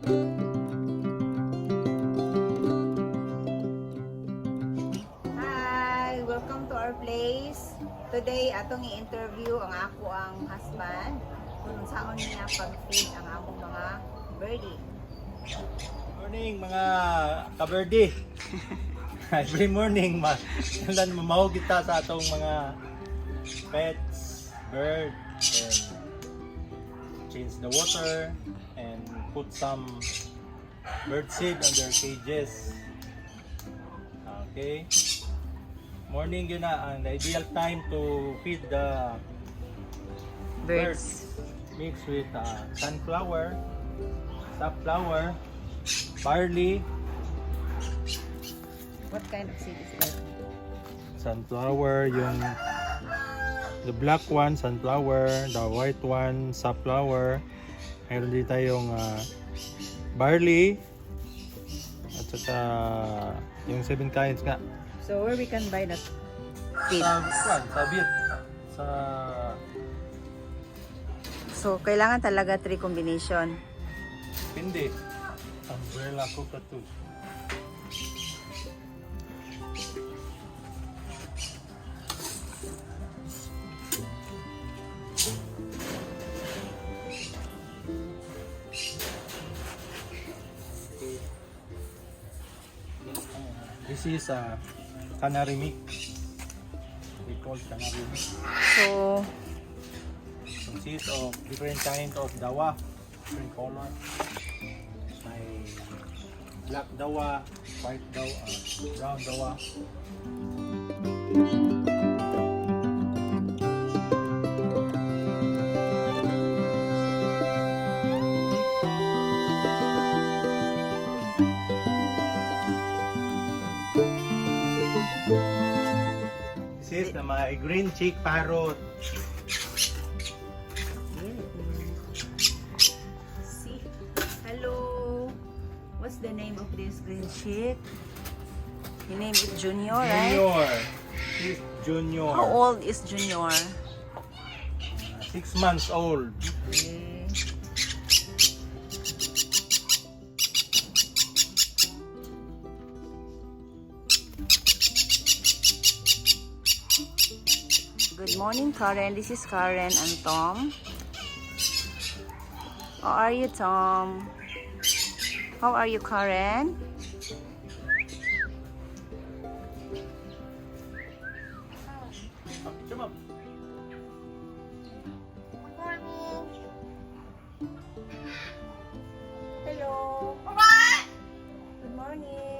Hi! Welcome to our place. Today, atong i-interview ang husband kung saan niya pag-feed ang among mga birdie. Morning mga kaberdi. Every morning mamaw kita sa atong mga pets, bird, and change the water and put some bird seed on their cages. Okay. Morning yun na ang ideal time to feed the birds. Mix with sunflower, safflower, barley. What kind of seed is that? Sunflower, yung the black one, sunflower, the white one, safflower. Mayroon din tayong barley at saka yung 7 kinds nga. So, where we can buy that feed? Sa bit. Sa So, kailangan talaga 3 combination. hindi. Umbrella cockatoo. This is a canary mix. We call canary mix. So, Consists of different kinds of dawa, different color. May black dawa, white dawa, brown dawa. This is my green cheek parrot. see. Hello. What's the name of this green chick? Your name is Junior, right? Junior. He's Junior. How old is Junior? 6 months old. Okay. Good morning, Karen. This is Karen and Tom. How are you, Tom? How are you, Karen? Come on. Hello. Good morning.